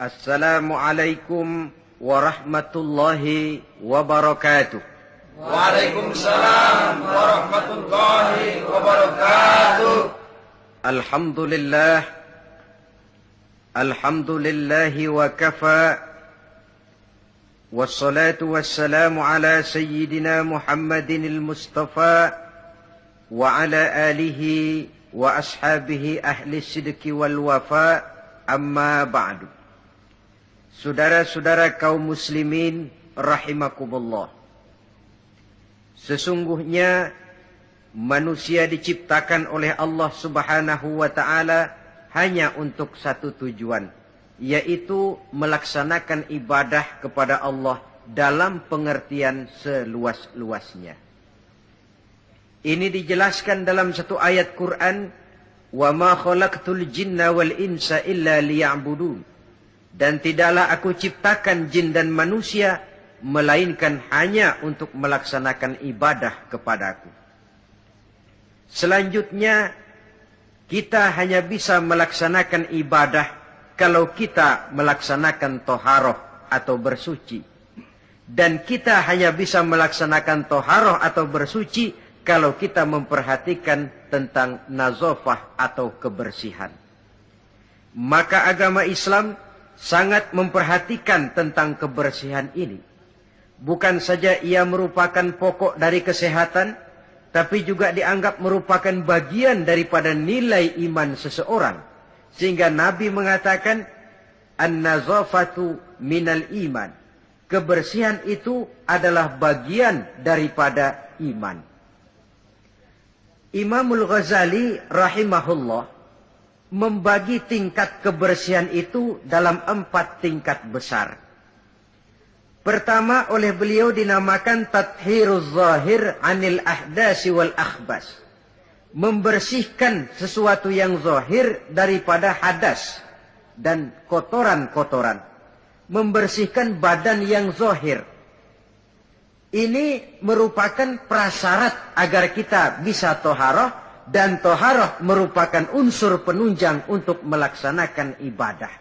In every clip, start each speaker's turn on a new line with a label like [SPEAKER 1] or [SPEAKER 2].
[SPEAKER 1] Assalamualaikum warahmatullahi wabarakatuh.
[SPEAKER 2] Waalaikumsalam warahmatullahi wabarakatuh.
[SPEAKER 1] Alhamdulillahi wa kafa. Wassalatu wassalamu ala sayyidina Muhammadin al-Mustafa wa ala alihi wa ashabihi ahli sidqi wal wafa. Amma ba'du. Saudara-saudara kaum muslimin rahimakumullah. Sesungguhnya manusia diciptakan oleh Allah Subhanahu wa taala hanya untuk satu tujuan, yaitu melaksanakan ibadah kepada Allah dalam pengertian seluas-luasnya. Ini dijelaskan dalam satu ayat Quran, "Wa ma khalaqtul jinna wal insa illa liya'budun." Dan tidaklah aku ciptakan jin dan manusia melainkan hanya untuk melaksanakan ibadah kepadaku. Selanjutnya, kita hanya bisa melaksanakan ibadah kalau kita melaksanakan toharoh atau bersuci. Dan kita hanya bisa melaksanakan toharoh atau bersuci kalau kita memperhatikan tentang nazafah atau kebersihan. Maka agama Islam sangat memperhatikan tentang kebersihan ini. Bukan saja ia merupakan pokok dari kesehatan, tapi juga dianggap merupakan bagian daripada nilai iman seseorang. Sehingga Nabi mengatakan, "An-nazafatu minal iman." Kebersihan itu adalah bagian daripada iman. Imamul Ghazali rahimahullah membagi tingkat kebersihan itu dalam 4 tingkat besar. Pertama, oleh beliau dinamakan tathhiruz zahir anil ahdasi wal akhbas. Membersihkan sesuatu yang zahir daripada hadas dan kotoran-kotoran. Membersihkan badan yang zahir. Ini merupakan prasyarat agar kita bisa toharoh. Dan toharoh merupakan unsur penunjang untuk melaksanakan ibadah.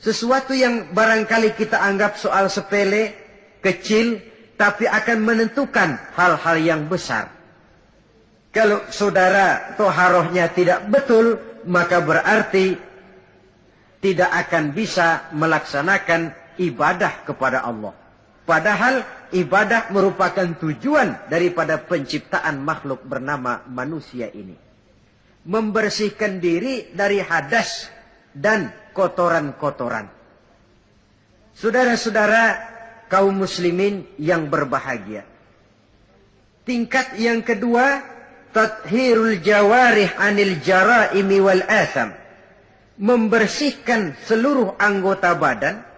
[SPEAKER 1] Sesuatu yang barangkali kita anggap soal sepele, kecil, tapi akan menentukan hal-hal yang besar. Kalau saudara toharohnya tidak betul, maka berarti tidak akan bisa melaksanakan ibadah kepada Allah. Padahal ibadah merupakan tujuan daripada penciptaan makhluk bernama manusia ini. Membersihkan diri dari hadas dan kotoran-kotoran. Saudara-saudara kaum muslimin yang berbahagia. Tingkat yang kedua, tathhirul jawarih anil jaraimi wal atham. Membersihkan seluruh anggota badan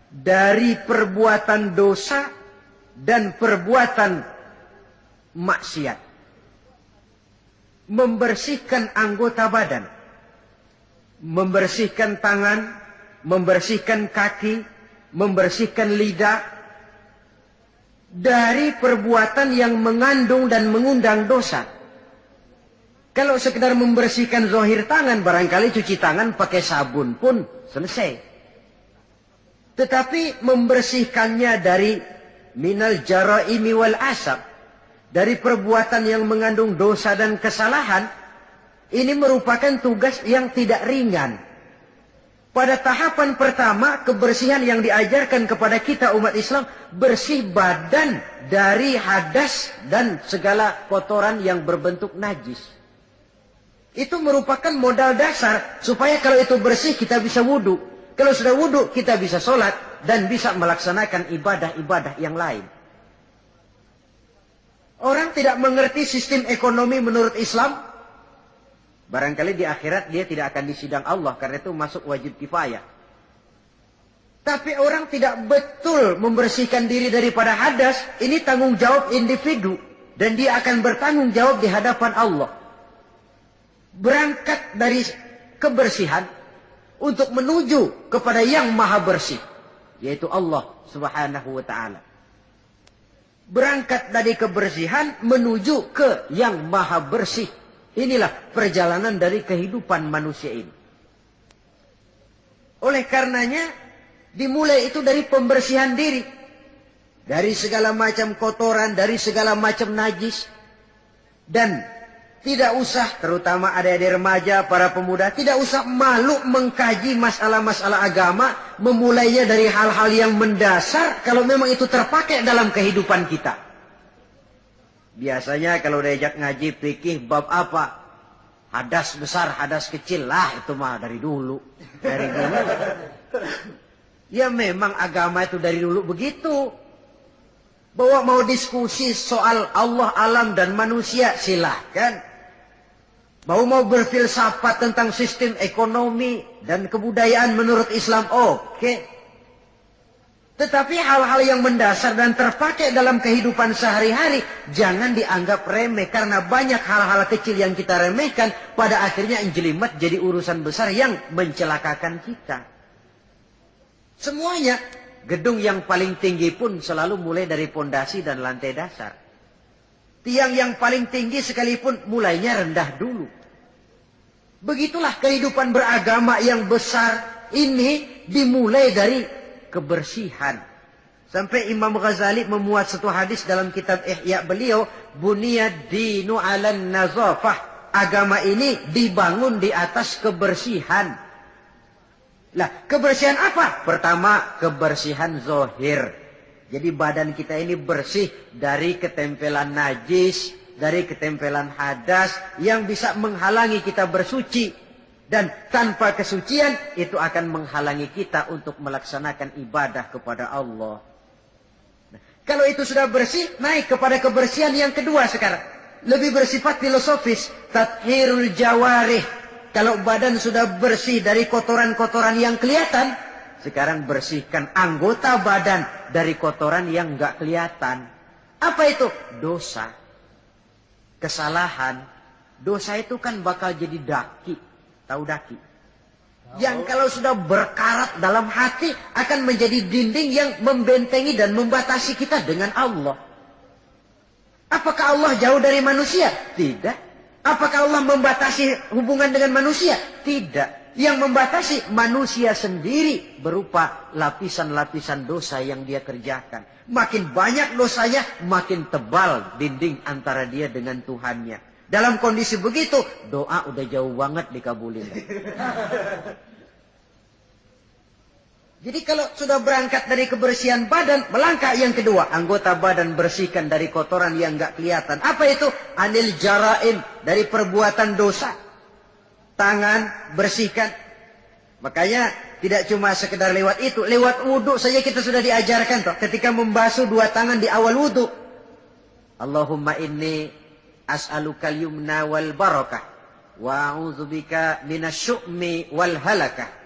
[SPEAKER 1] dari perbuatan dosa dan perbuatan maksiat. Membersihkan anggota badan. Membersihkan tangan, membersihkan kaki, membersihkan lidah dari perbuatan yang mengandung dan mengundang dosa. Kalau sekedar membersihkan zahir tangan, barangkali cuci tangan pakai sabun pun selesai. Tetapi membersihkannya dari minal jaraimi wal asab, dari perbuatan yang mengandung dosa dan kesalahan, ini merupakan tugas yang tidak ringan. Pada tahapan pertama, kebersihan yang diajarkan kepada kita umat Islam, bersih badan dari hadas dan segala kotoran yang berbentuk najis. Itu merupakan modal dasar supaya kalau itu bersih kita bisa wudu. Kalau sudah wudu kita bisa sholat dan bisa melaksanakan ibadah-ibadah yang lain. Orang tidak mengerti sistem ekonomi menurut Islam. Barangkali di akhirat dia tidak akan disidang Allah karena itu masuk wajib kifayah. Tapi orang tidak betul membersihkan diri daripada hadas. Ini tanggung jawab individu. Dan dia akan bertanggung jawab di hadapan Allah. Berangkat dari kebersihan untuk menuju kepada yang maha bersih, yaitu Allah Subhanahu wa ta'ala. Berangkat dari kebersihan menuju ke yang maha bersih. Inilah perjalanan dari kehidupan manusia ini. Oleh karenanya, dimulai itu dari pembersihan diri. Dari segala macam kotoran, dari segala macam najis. Dan tidak usah, terutama adik-adik remaja, para pemuda, tidak usah malu mengkaji masalah-masalah agama, memulainya dari hal-hal yang mendasar, kalau memang itu terpakai dalam kehidupan kita. Biasanya kalau diajak ngaji fikih bab apa? Hadas besar, hadas kecil, lah itu mah dari dulu. Dari dulu. Ya memang agama itu dari dulu begitu. Bahwa mau diskusi soal Allah, alam, dan manusia, silahkan. Mau berfilsafat tentang sistem ekonomi dan kebudayaan menurut Islam, oke. Tetapi hal-hal yang mendasar dan terpakai dalam kehidupan sehari-hari, jangan dianggap remeh. Karena banyak hal-hal kecil yang kita remehkan, pada akhirnya menjelimet jadi urusan besar yang mencelakakan kita. Semuanya. Gedung yang paling tinggi pun selalu mulai dari pondasi dan lantai dasar. Tiang yang paling tinggi sekalipun mulainya rendah dulu. Begitulah kehidupan beragama yang besar ini dimulai dari kebersihan. Sampai Imam Ghazali memuat satu hadis dalam kitab Ihya beliau, buniyad dinu 'alan nazafah. Agama ini dibangun di atas kebersihan. Lah, kebersihan apa? Pertama, kebersihan zohir. Jadi badan kita ini bersih dari ketempelan najis, dari ketempelan hadas yang bisa menghalangi kita bersuci. Dan tanpa kesucian itu akan menghalangi kita untuk melaksanakan ibadah kepada Allah. Nah, kalau itu sudah bersih, naik kepada kebersihan yang kedua sekarang. Lebih bersifat filosofis, tathhirul jawarih. Kalau badan sudah bersih dari kotoran-kotoran yang kelihatan, sekarang bersihkan anggota badan dari kotoran yang nggak kelihatan. Apa itu? Dosa. Kesalahan. Dosa itu kan bakal jadi daki. Tahu daki? Yang kalau sudah berkarat dalam hati akan menjadi dinding yang membentengi dan membatasi kita dengan Allah. Apakah Allah jauh dari manusia? Tidak. Apakah Allah membatasi hubungan dengan manusia? Tidak. Yang membatasi manusia sendiri berupa lapisan-lapisan dosa yang dia kerjakan. Makin banyak dosanya, makin tebal dinding antara dia dengan Tuhannya. Dalam kondisi begitu, doa udah jauh banget dikabulin. Jadi kalau sudah berangkat dari kebersihan badan, melangkah yang kedua. Anggota badan bersihkan dari kotoran yang nggak kelihatan. Apa itu? Anil jaraim, dari perbuatan dosa. Tangan bersihkan. Makanya tidak cuma sekedar lewat itu. Lewat wudhu saja kita sudah diajarkan. Toh, ketika membasuh dua tangan di awal wudhu. Allahumma inni as'alukal yumna wal barakah. Wa a'udzubika minasyu'mi wal halakah.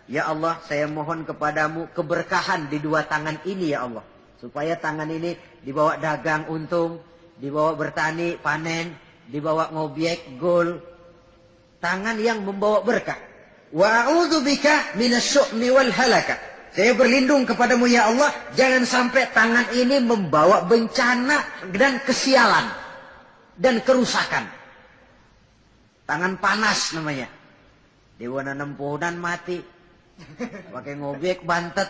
[SPEAKER 1] Ya Allah, saya mohon kepadamu keberkahan di dua tangan ini ya Allah. Supaya tangan ini dibawa dagang untung, dibawa bertani panen, dibawa ngobyek gol. Tangan yang membawa berkah. Wa a'udzubika minasyu'mi wal halakah. Saya berlindung kepadamu ya Allah, jangan sampai tangan ini membawa bencana dan kesialan dan kerusakan. Tangan panas namanya. Dewa nanam pohonan mati. Pakai ngobek bantet,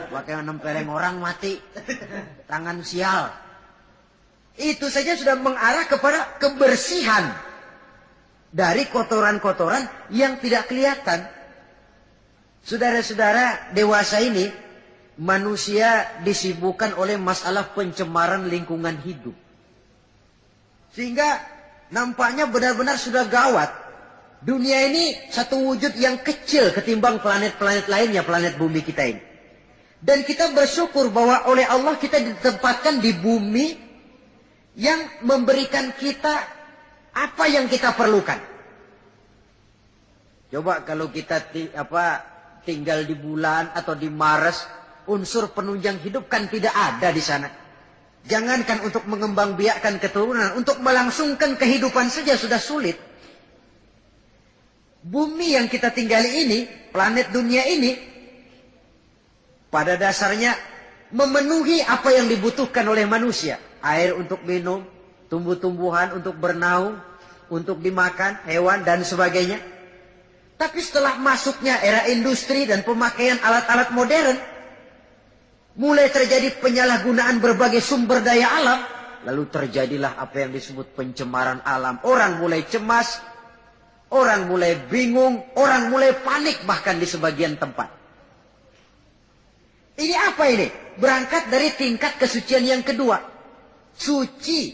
[SPEAKER 1] pakai nempeleng orang mati, tangan sial. Itu saja sudah mengarah kepada kebersihan dari kotoran-kotoran yang tidak kelihatan. Saudara-saudara, dewasa ini manusia disibukkan oleh masalah pencemaran lingkungan hidup. Sehingga nampaknya benar-benar sudah gawat. Dunia ini satu wujud yang kecil ketimbang planet-planet lainnya, planet bumi kita ini. Dan kita bersyukur bahwa oleh Allah kita ditempatkan di bumi yang memberikan kita apa yang kita perlukan. Coba kalau kita tinggal di bulan atau di Mars, unsur penunjang hidup kan tidak ada di sana. Jangankan untuk mengembangbiakkan keturunan, untuk melangsungkan kehidupan saja sudah sulit. Bumi yang kita tinggali ini, planet dunia ini, pada dasarnya memenuhi apa yang dibutuhkan oleh manusia. Air untuk minum, tumbuh-tumbuhan untuk bernaung, untuk dimakan, hewan dan sebagainya. Tapi setelah masuknya era industri dan pemakaian alat-alat modern, mulai terjadi penyalahgunaan berbagai sumber daya alam. Lalu terjadilah apa yang disebut pencemaran alam. Orang mulai cemas, orang mulai bingung, orang mulai panik bahkan di sebagian tempat. Ini apa ini? Berangkat dari tingkat kesucian yang kedua. Suci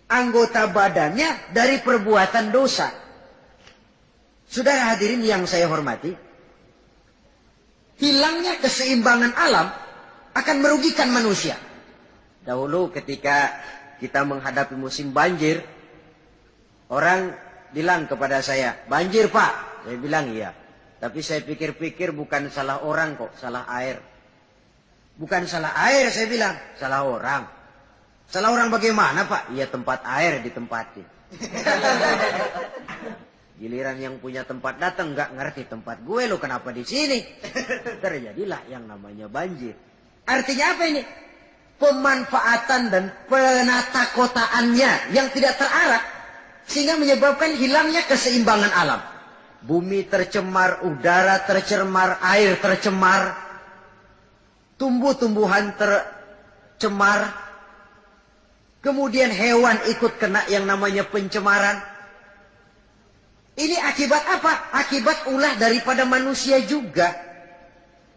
[SPEAKER 1] anggota badannya dari perbuatan dosa. Saudara hadirin yang saya hormati, hilangnya keseimbangan alam akan merugikan manusia. Dahulu ketika kita menghadapi musim banjir, orang bilang kepada saya, "Banjir Pak." Saya bilang iya. Tapi saya pikir-pikir bukan salah orang kok, salah air. Bukan salah air, saya bilang, salah orang. Salah orang bagaimana Pak? Iya, tempat air ditempatin. Giliran yang punya tempat datang nggak ngerti tempat gue, lo kenapa di sini? Terjadilah yang namanya banjir. Artinya apa ini? Pemanfaatan dan penata kotaannya yang tidak terarah sehingga menyebabkan hilangnya keseimbangan alam. Bumi tercemar, udara tercemar, air tercemar, tumbuh-tumbuhan tercemar, kemudian hewan ikut kena yang namanya pencemaran. Ini akibat apa? Akibat ulah daripada manusia juga.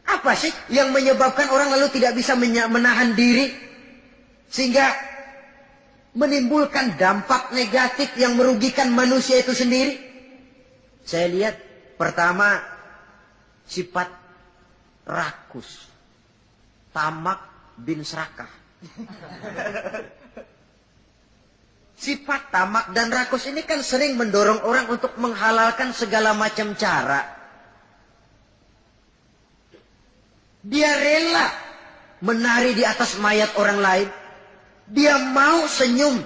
[SPEAKER 1] Apa sih yang menyebabkan orang lalu tidak bisa menahan diri sehingga menimbulkan dampak negatif yang merugikan manusia itu sendiri? Saya lihat pertama sifat rakus, tamak bin serakah. Sifat tamak dan rakus ini kan sering mendorong orang untuk menghalalkan segala macam cara. Dia rela menari di atas mayat orang lain. Dia mau senyum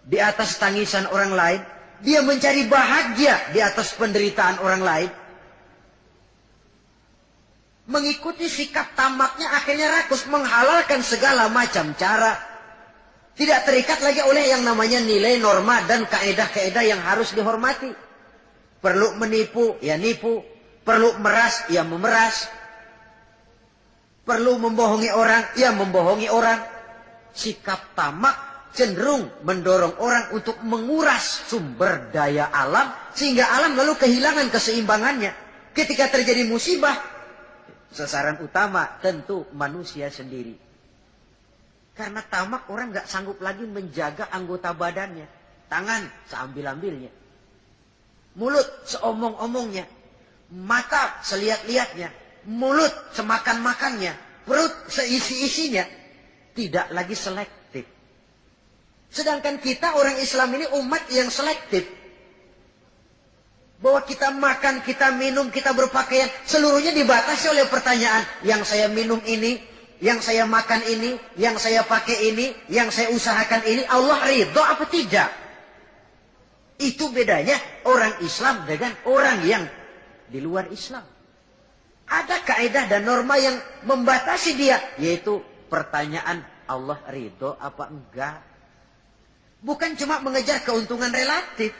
[SPEAKER 1] di atas tangisan orang lain. Dia mencari bahagia di atas penderitaan orang lain. Mengikuti sikap tamaknya akhirnya rakus, menghalalkan segala macam cara. Tidak terikat lagi oleh yang namanya nilai, norma, dan kaedah-kaedah yang harus dihormati. Perlu menipu, ya nipu. Perlu meras, ya memeras. Perlu membohongi orang, ya membohongi orang. Sikap tamak cenderung mendorong orang untuk menguras sumber daya alam, sehingga alam lalu kehilangan keseimbangannya. Ketika terjadi musibah, sasaran utama tentu manusia sendiri. Karena tamak orang nggak sanggup lagi menjaga anggota badannya. Tangan seambil-ambilnya. Mulut seomong-omongnya. Mata selihat-lihatnya. Mulut semakan-makannya. Perut seisi-isinya. Tidak lagi selektif. Sedangkan kita orang Islam ini umat yang selektif. Bahwa kita makan, kita minum, kita berpakaian. Seluruhnya dibatasi oleh pertanyaan. Yang saya minum ini, yang saya makan ini, yang saya pakai ini, yang saya usahakan ini, Allah ridho apa tidak? Itu bedanya orang Islam dengan orang yang di luar Islam. Ada kaedah dan norma yang membatasi dia, yaitu pertanyaan Allah ridho apa enggak. Bukan cuma mengejar keuntungan relatif.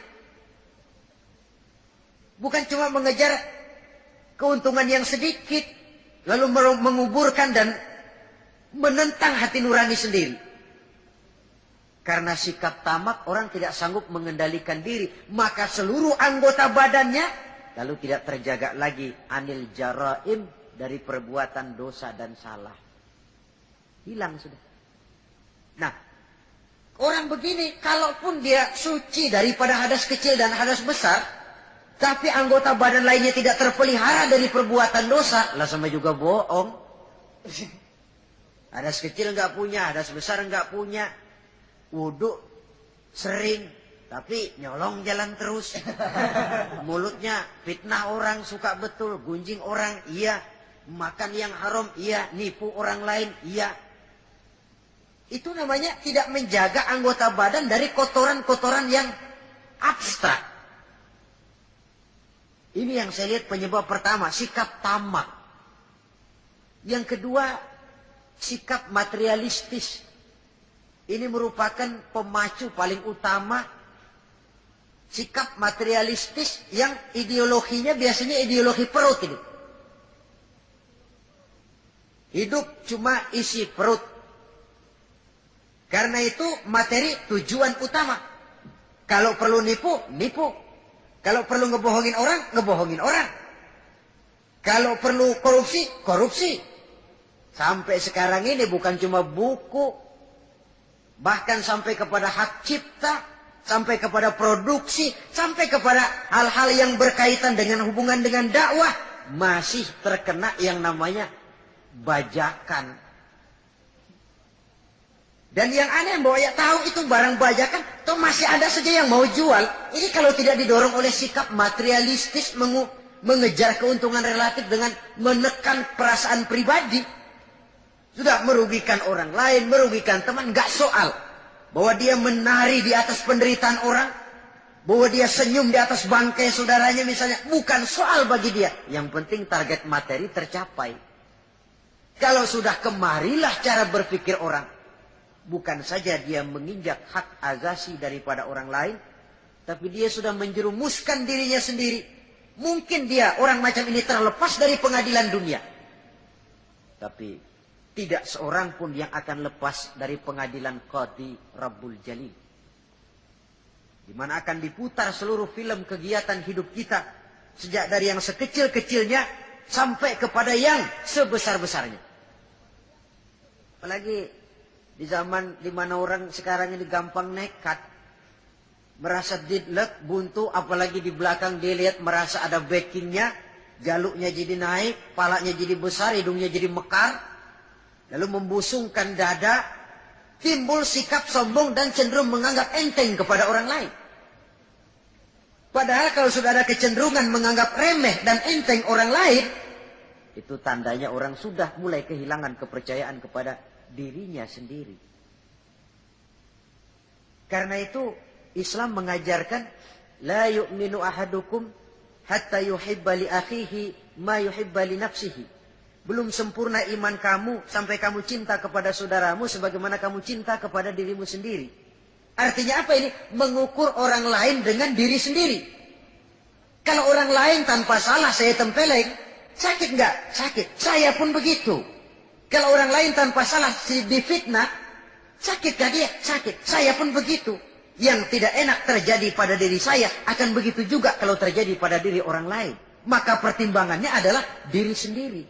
[SPEAKER 1] Bukan cuma mengejar keuntungan yang sedikit, lalu menguburkan dan menentang hati nurani sendiri. Karena sikap tamak orang tidak sanggup mengendalikan diri. Maka seluruh anggota badannya lalu tidak terjaga lagi anil jaraim, dari perbuatan dosa dan salah. Hilang sudah. Nah, orang begini kalaupun dia suci daripada hadas kecil dan hadas besar, tapi anggota badan lainnya tidak terpelihara dari perbuatan dosa, lah sama juga bohong. Hadas kecil nggak punya, hadas besar nggak punya. Wudhu sering, tapi nyolong jalan terus. Mulutnya fitnah orang, suka betul. Gunjing orang, iya. Makan yang haram, iya. Nipu orang lain, iya. Itu namanya tidak menjaga anggota badan dari kotoran-kotoran yang abstrak. Ini yang saya lihat penyebab pertama, sikap tamak. Yang kedua, sikap materialistis. Ini merupakan pemacu paling utama Sikap materialistis yang ideologinya biasanya ideologi perut ini. Hidup cuma isi perut. Karena itu materi tujuan utama. Kalau perlu nipu, nipu. Kalau perlu ngebohongin orang, ngebohongin orang. Kalau perlu korupsi, korupsi. Sampai sekarang ini bukan cuma buku. Bahkan sampai kepada hak cipta. Sampai kepada produksi. Sampai kepada hal-hal yang berkaitan dengan hubungan dengan dakwah. Masih terkena yang namanya bajakan. Dan yang aneh bahwa ya tahu itu barang bajakan, toh masih ada saja yang mau jual. Ini kalau tidak didorong oleh sikap materialistis mengejar keuntungan relatif dengan menekan perasaan pribadi, sudah merugikan orang lain, merugikan teman, nggak soal bahwa dia menari di atas penderitaan orang, bahwa dia senyum di atas bangkai saudaranya misalnya, bukan soal bagi dia. Yang penting target materi tercapai. Kalau sudah kemarilah cara berpikir orang. Bukan saja dia menginjak hak azasi daripada orang lain. Tapi dia sudah menjerumuskan dirinya sendiri. Mungkin dia orang macam ini terlepas dari pengadilan dunia. Tapi tidak seorang pun yang akan lepas dari pengadilan Qadhi Rabbul Jalil. Di mana akan diputar seluruh film kegiatan hidup kita. Sejak dari yang sekecil-kecilnya sampai kepada yang sebesar-besarnya. Apalagi di zaman di mana orang sekarang ini gampang nekat. Merasa didlek, buntu, apalagi di belakang dia lihat merasa ada backingnya. Jaluknya jadi naik, palanya jadi besar, hidungnya jadi mekar. Lalu membusungkan dada. Timbul sikap sombong dan cenderung menganggap enteng kepada orang lain. Padahal kalau sudah ada kecenderungan menganggap remeh dan enteng orang lain, itu tandanya orang sudah mulai kehilangan kepercayaan kepada dirinya sendiri. Karena itu Islam mengajarkan la yu'minu ahadukum hatta yuhibba li akhihi ma yuhibba li nafsihi. Belum sempurna iman kamu sampai kamu cinta kepada saudaramu sebagaimana kamu cinta kepada dirimu sendiri. Artinya apa ini? Mengukur orang lain dengan diri sendiri. Kalau orang lain tanpa salah saya tempeleng, sakit enggak? Sakit. Saya pun begitu. Kalau orang lain tanpa salah difitnah, sakit gak dia? Sakit. Saya pun begitu. Yang tidak enak terjadi pada diri saya akan begitu juga kalau terjadi pada diri orang lain. Maka pertimbangannya adalah diri sendiri.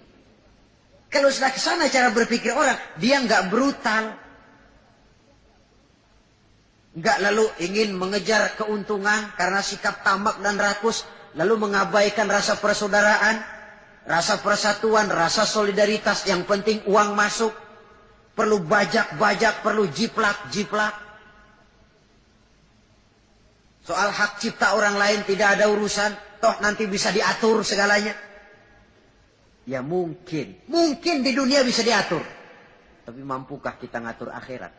[SPEAKER 1] Kalau sudah ke sana cara berpikir orang, dia nggak brutal. Nggak lalu ingin mengejar keuntungan karena sikap tamak dan rakus, lalu mengabaikan rasa persaudaraan, rasa persatuan, rasa solidaritas. Yang penting uang masuk. Perlu bajak-bajak, perlu jiplak-jiplak. Soal hak cipta orang lain tidak ada urusan. Toh nanti bisa diatur segalanya. Ya mungkin. Mungkin di dunia bisa diatur. Tapi mampukah kita ngatur akhirat?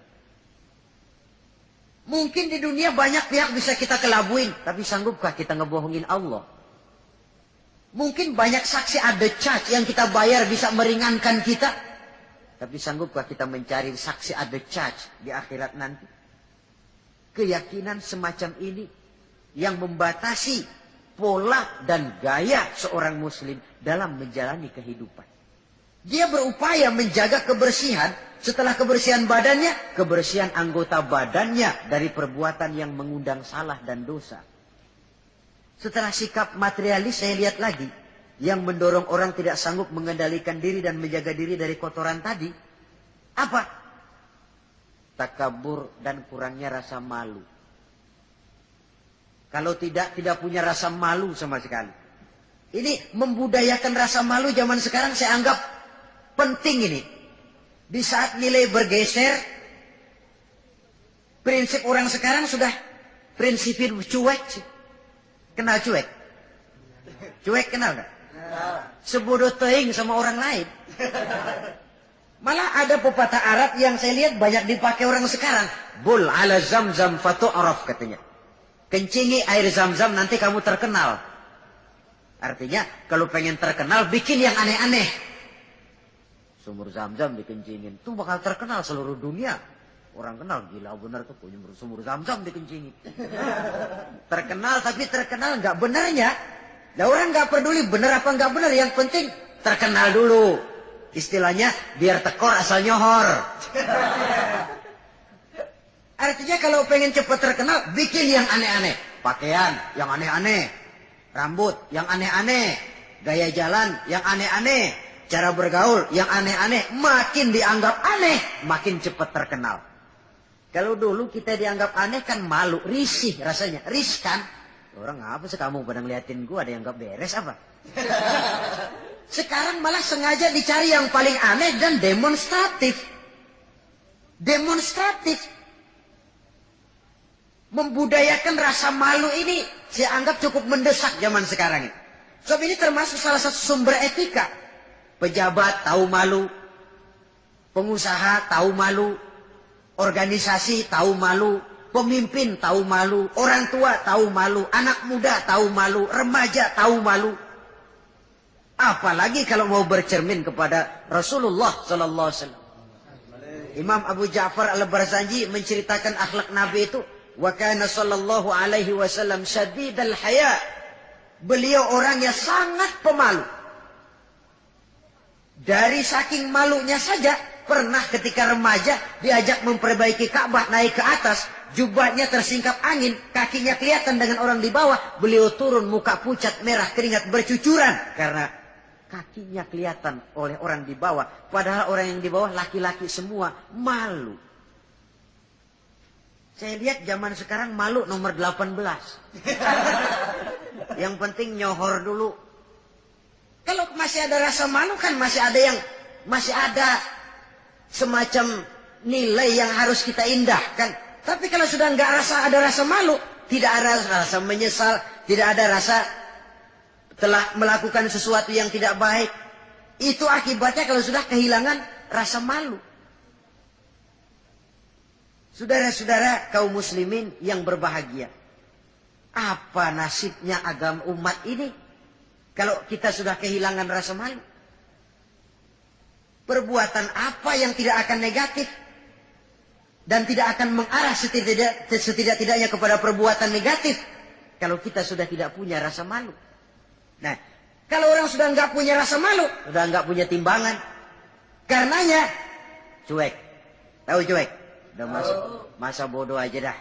[SPEAKER 1] Mungkin di dunia banyak pihak bisa kita kelabuin. Tapi sanggupkah kita ngebohongin Allah? Mungkin banyak saksi ada charge yang kita bayar bisa meringankan kita. Tapi sanggupkah kita mencari saksi ada charge di akhirat nanti? Keyakinan semacam ini yang membatasi pola dan gaya seorang muslim dalam menjalani kehidupan. Dia berupaya menjaga kebersihan. Setelah kebersihan badannya, kebersihan anggota badannya dari perbuatan yang mengundang salah dan dosa. Setelah sikap materialis saya lihat lagi. Yang mendorong orang tidak sanggup mengendalikan diri dan menjaga diri dari kotoran tadi. Apa? Takabur dan kurangnya rasa malu. Kalau tidak punya rasa malu sama sekali. Ini membudayakan rasa malu zaman sekarang saya anggap penting ini. Di saat nilai bergeser, prinsip orang sekarang sudah prinsipin cuek. Kenal cuek? Cuek kenal gak? Sebodoh teing sama orang lain. Malah ada pepatah Arab yang saya lihat banyak dipakai orang sekarang. Bul ala zamzam fatu'araf katanya. Kencingi air zam-zam nanti kamu terkenal. Artinya kalau pengen terkenal bikin yang aneh-aneh. Sumur zam-zam dikencingin. Itu bakal terkenal seluruh dunia. Orang kenal, gila bener tuh punya sumur Zam-Zam dikencingi. Terkenal tapi terkenal nggak benernya. Nah orang nggak peduli bener apa nggak bener, yang penting terkenal dulu. Istilahnya biar tekor asal nyohor. Artinya kalau pengen cepat terkenal, bikin yang aneh-aneh. Pakaian yang aneh-aneh. Rambut yang aneh-aneh. Gaya jalan yang aneh-aneh. Cara bergaul yang aneh-aneh. Makin dianggap aneh, makin cepat terkenal. Kalau dulu kita dianggap aneh kan malu, risih rasanya. Riskan. Orang apa sih kamu pada ngeliatin gue, ada yang gak beres apa? Sekarang malah sengaja dicari yang paling aneh dan demonstratif. Demonstratif. Membudayakan rasa malu ini saya anggap cukup mendesak zaman sekarang ini. Sebab ini termasuk salah satu sumber etika. Pejabat tahu malu. Pengusaha tahu malu. Organisasi tahu malu. Pemimpin tahu malu. Orang tua tahu malu. Anak muda tahu malu. Remaja tahu malu. Apalagi kalau mau bercermin kepada Rasulullah sallallahu alaihi wasallam. Imam Abu Ja'far Al-Barzanji menceritakan akhlak Nabi itu, wa kana sallallahu alaihi wasallam syadidal haya. Beliau orang yang sangat pemalu. Dari saking malunya saja, pernah ketika remaja diajak memperbaiki Ka'bah naik ke atas, jubahnya tersingkap angin, kakinya kelihatan dengan orang di bawah, beliau turun muka pucat merah, keringat bercucuran karena kakinya kelihatan oleh orang di bawah. Padahal orang yang di bawah laki-laki semua, malu. Saya lihat zaman sekarang malu nomor 18. Yang penting nyohor dulu. Kalau masih ada rasa malu kan masih ada semacam nilai yang harus kita indahkan. Tapi kalau sudah nggak ada rasa malu, tidak ada rasa menyesal, tidak ada rasa telah melakukan sesuatu yang tidak baik. Itu akibatnya kalau sudah kehilangan rasa malu. Saudara-saudara kaum muslimin yang berbahagia. Apa nasibnya agama umat ini kalau kita sudah kehilangan rasa malu? Perbuatan apa yang tidak akan negatif dan tidak akan mengarah setidak-tidaknya kepada perbuatan negatif kalau kita sudah tidak punya rasa malu? Nah, kalau orang sudah nggak punya rasa malu, sudah nggak punya timbangan, karenanya cuek. Tahu cuek? Udah masa bodoh aja dah.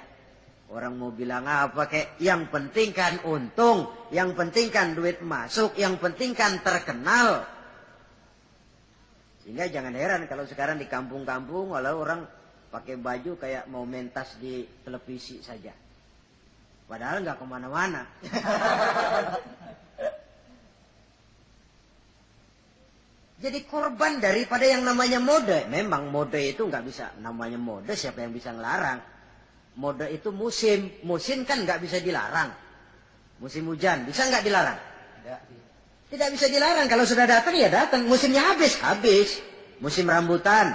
[SPEAKER 1] Orang mau bilang apa kek, yang penting kan untung, yang penting kan duit masuk, yang penting kan terkenal. Sehingga jangan heran kalau sekarang di kampung-kampung walau orang pakai baju kayak mau mentas di televisi saja. Padahal nggak kemana-mana. Jadi korban daripada yang namanya mode. Memang mode itu nggak bisa, namanya mode siapa yang bisa ngelarang? Mode itu musim. Musim kan nggak bisa dilarang. Musim hujan, bisa nggak dilarang? Tidak bisa dilarang. Kalau sudah datang, ya datang. Musimnya habis. Habis. Musim rambutan,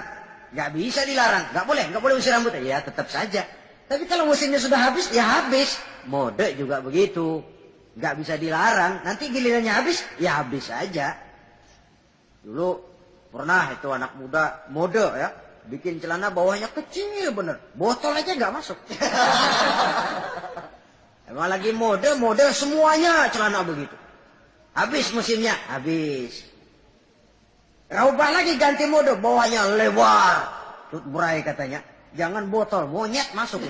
[SPEAKER 1] nggak bisa dilarang. Nggak boleh musim rambutan. Ya tetap saja. Tapi kalau musimnya sudah habis, ya habis. Mode juga begitu. Nggak bisa dilarang. Nanti gilirannya habis, ya habis saja. Dulu pernah itu anak muda, mode ya. Bikin celana bawahnya kecil bener. Botol aja nggak masuk. Emang lagi mode semuanya celana begitu. Habis musimnya, habis. Rubah lagi ganti mode, bawahnya lebar. Tut berai katanya. Jangan botol, monyet masuk.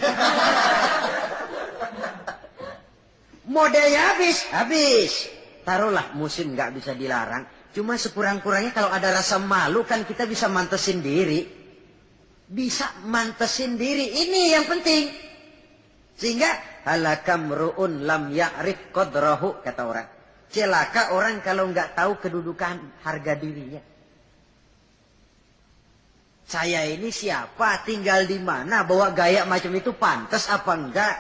[SPEAKER 1] Modenya habis. Taruhlah musim nggak bisa dilarang. Cuma sekurang-kurangnya kalau ada rasa malu kan kita bisa mantesin diri. Bisa mantesin diri, ini yang penting. Sehingga halakam ru'un lam ya'rif qadrahu, kata orang. Celaka orang kalau nggak tahu kedudukan harga dirinya. Saya ini siapa, tinggal di mana, bawa gaya macam itu pantas apa enggak?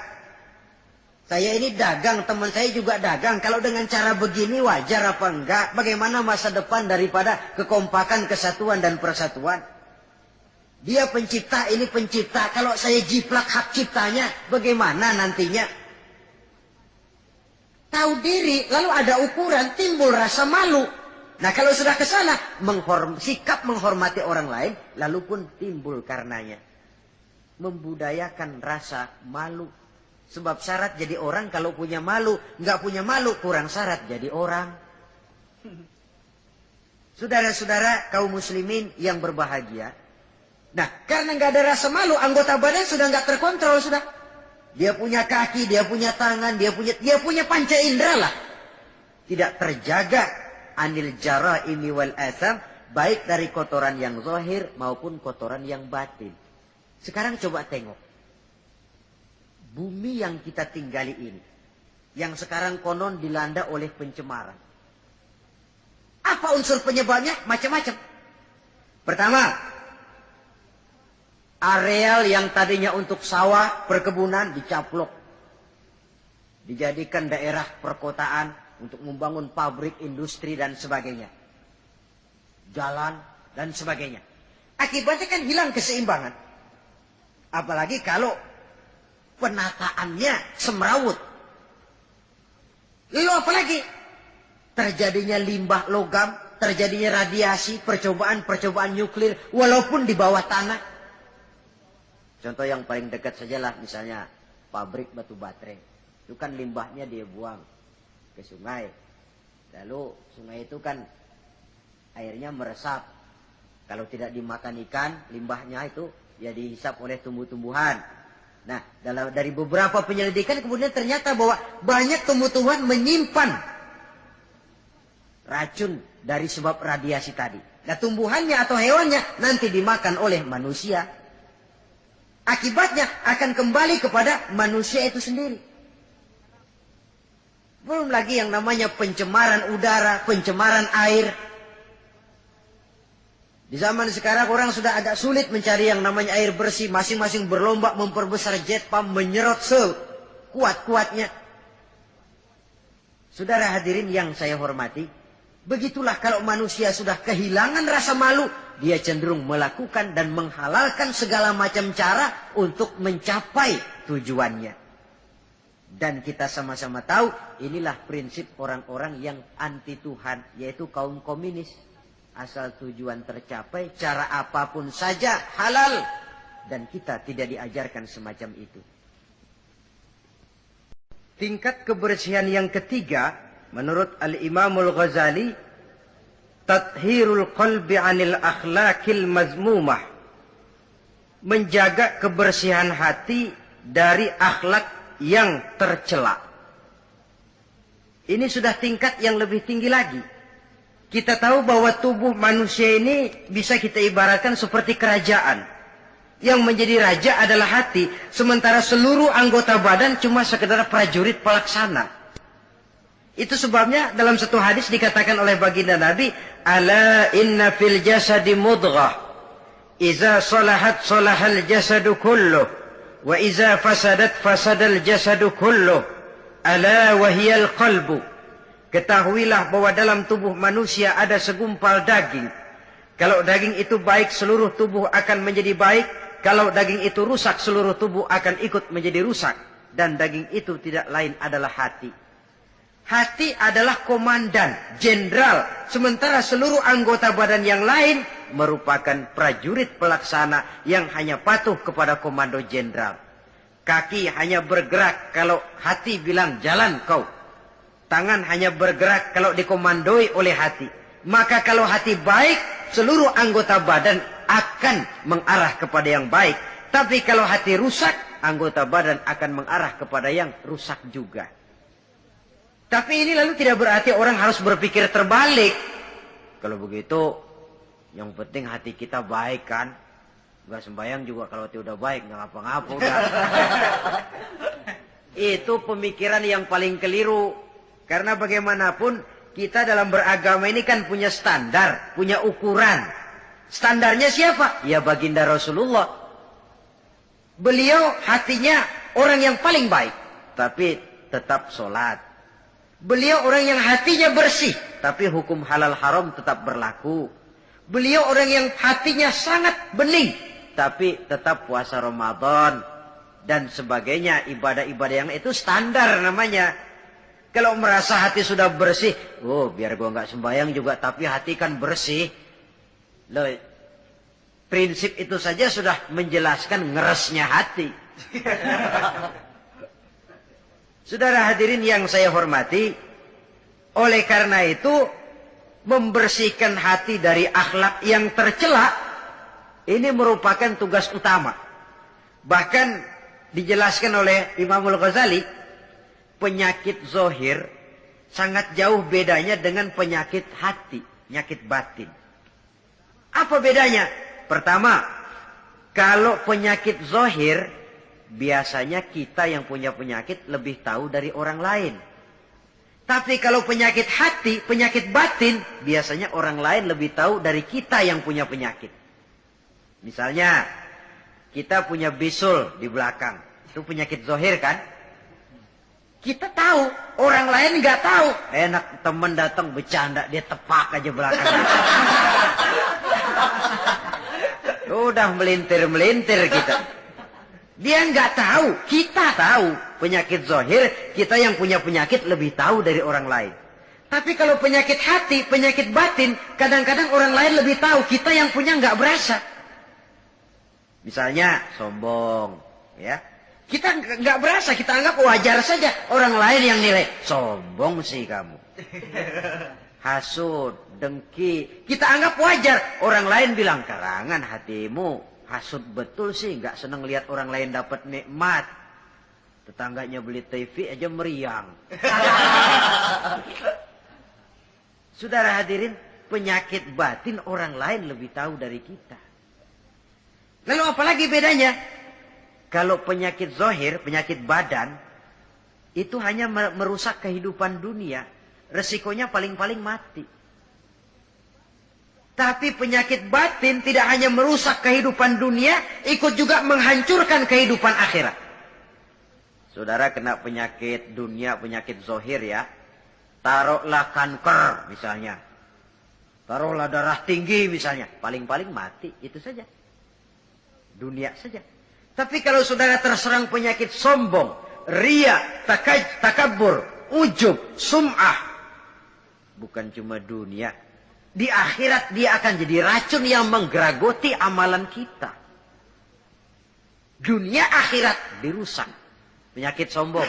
[SPEAKER 1] Saya ini dagang, teman saya juga dagang. Kalau dengan cara begini wajar apa enggak? Bagaimana masa depan daripada kekompakan, kesatuan dan persatuan? Dia pencipta, ini pencipta. Kalau saya jiplak hak ciptanya, bagaimana nantinya? Tahu diri, lalu ada ukuran, timbul rasa malu. Nah kalau sudah ke sana, sikap menghormati orang lain, lalu pun timbul karenanya. membudayakan rasa malu. Sebab syarat jadi orang kalau punya malu, nggak punya malu kurang syarat jadi orang. Saudara-saudara kaum muslimin yang berbahagia. Nah, karena nggak ada rasa malu, anggota badan sudah nggak terkontrol sudah. Dia punya kaki, dia punya tangan, dia punya panca indera lah. Tidak terjaga anil jaraimi wal atham, baik dari kotoran yang zahir maupun kotoran yang batin. Sekarang coba tengok. Bumi yang kita tinggali ini, yang sekarang konon dilanda oleh pencemaran. Apa unsur penyebabnya? Macam-macam. Pertama, areal yang tadinya untuk sawah, perkebunan dicaplok. Dijadikan daerah perkotaan untuk membangun pabrik, industri dan sebagainya. Jalan dan sebagainya. Akibatnya kan hilang keseimbangan. Apalagi kalau penataannya semrawut. Lalu apalagi? Terjadinya limbah logam, terjadinya radiasi, percobaan nuklir, walaupun di bawah tanah. Contoh yang paling dekat sajalah, misalnya pabrik batu baterai. Itu kan limbahnya dia buang ke sungai. Lalu sungai itu kan airnya meresap. Kalau tidak dimakan ikan, limbahnya itu ya dihisap oleh tumbuh-tumbuhan. Nah, dari beberapa penyelidikan kemudian ternyata bahwa banyak tumbuh-tumbuhan menyimpan racun dari sebab radiasi tadi. Nah, tumbuhannya atau hewannya nanti dimakan oleh manusia. Akibatnya akan kembali kepada manusia itu sendiri. Belum lagi yang namanya pencemaran udara, pencemaran air. Di zaman sekarang orang sudah agak sulit mencari yang namanya air bersih. Masing-masing berlomba memperbesar jet pump, menyerot sekuat-kuatnya. Saudara hadirin yang saya hormati, begitulah kalau manusia sudah kehilangan rasa malu, dia cenderung melakukan dan menghalalkan segala macam cara untuk mencapai tujuannya. Dan kita sama-sama tahu, inilah prinsip orang-orang yang anti Tuhan, yaitu kaum komunis. Asal tujuan tercapai, cara apapun saja halal. Dan kita tidak diajarkan semacam itu. Tingkat kebersihan yang ketiga, menurut Al-Imamul Ghazali, tathhirul qalbi anil akhlaqil mazmumah. Menjaga kebersihan hati dari akhlak yang tercela. Ini sudah tingkat yang lebih tinggi lagi. Kita tahu bahwa tubuh manusia ini bisa kita ibaratkan seperti kerajaan. Yang menjadi raja adalah hati. Sementara seluruh anggota badan cuma sekedar prajurit pelaksana. Itu sebabnya dalam satu hadis dikatakan oleh baginda Nabi, Ala inna fil jasadi mudghah. Iza salahat salahal jasadu kulluh. Wa iza fasadat fasadal jasadu kulluh. Ala wahiyal qalbu. Ketahuilah bahwa dalam tubuh manusia ada segumpal daging. Kalau daging itu baik, seluruh tubuh akan menjadi baik. Kalau daging itu rusak, seluruh tubuh akan ikut menjadi rusak. Dan daging itu tidak lain adalah hati. Hati adalah komandan, jenderal. Sementara seluruh anggota badan yang lain merupakan prajurit pelaksana yang hanya patuh kepada komando jenderal. Kaki hanya bergerak kalau hati bilang jalan kau. Tangan hanya bergerak kalau dikomandoi oleh hati. Maka kalau hati baik, seluruh anggota badan akan mengarah kepada yang baik. Tapi kalau hati rusak, anggota badan akan mengarah kepada yang rusak juga. Tapi ini lalu tidak berarti orang harus berpikir terbalik. Kalau begitu, yang penting hati kita baik kan. Gak sembahyang juga kalau hati udah baik, gak ngapa-ngapa udah. Itu pemikiran yang paling keliru. Karena bagaimanapun kita dalam beragama ini kan punya standar, punya ukuran. Standarnya siapa? Ya baginda Rasulullah. Beliau hatinya orang yang paling baik, tapi tetap sholat. Beliau orang yang hatinya bersih, tapi hukum halal haram tetap berlaku. Beliau orang yang hatinya sangat bening, tapi tetap puasa Ramadan dan sebagainya, ibadah-ibadah yang itu standar namanya. Kalau merasa hati sudah bersih, oh biar gua nggak sembahyang juga, tapi hati kan bersih. Loh, Prinsip itu saja sudah menjelaskan ngeresnya hati. Saudara hadirin yang saya hormati, oleh karena itu membersihkan hati dari akhlak yang tercela ini merupakan tugas utama. Bahkan dijelaskan oleh Imamul Ghazali, penyakit zohir sangat jauh bedanya dengan penyakit hati, penyakit batin. Apa bedanya? Pertama, kalau penyakit zohir, biasanya kita yang punya penyakit lebih tahu dari orang lain. Tapi kalau penyakit hati, penyakit batin, biasanya orang lain lebih tahu dari kita yang punya penyakit. Misalnya, kita punya bisul di belakang. Itu penyakit zohir kan? Kita tahu, orang lain nggak tahu. Enak teman datang bercanda, dia tepak aja belakang. Udah melintir-melintir kita. Dia nggak tahu, kita tahu. Penyakit zohir, kita yang punya penyakit lebih tahu dari orang lain. Tapi kalau penyakit hati, penyakit batin, kadang-kadang orang lain lebih tahu, kita yang punya nggak berasa. Misalnya sombong, ya. Kita nggak berasa, kita anggap wajar saja. Orang lain yang nilai, sombong sih kamu. Hasud, dengki, kita anggap wajar. Orang lain bilang, karangan hatimu hasud betul sih, nggak seneng lihat orang lain dapat nikmat. Tetangganya beli TV aja meriang. Saudara hadirin, penyakit batin orang lain lebih tahu dari kita. Lalu apalagi bedanya? Kalau penyakit zohir, penyakit badan, itu hanya merusak kehidupan dunia. Resikonya paling-paling mati. Tapi penyakit batin tidak hanya merusak kehidupan dunia, ikut juga menghancurkan kehidupan akhirat. Saudara kena penyakit dunia, penyakit zohir ya. Taruhlah kanker misalnya. Taruhlah darah tinggi misalnya. Paling-paling mati, itu saja. Dunia saja. Tapi kalau saudara terserang penyakit sombong, riya, takabur, ujub, sum'ah. Bukan cuma dunia. Di akhirat dia akan jadi racun yang menggeragoti amalan kita. Dunia akhirat dirusak. Penyakit sombong.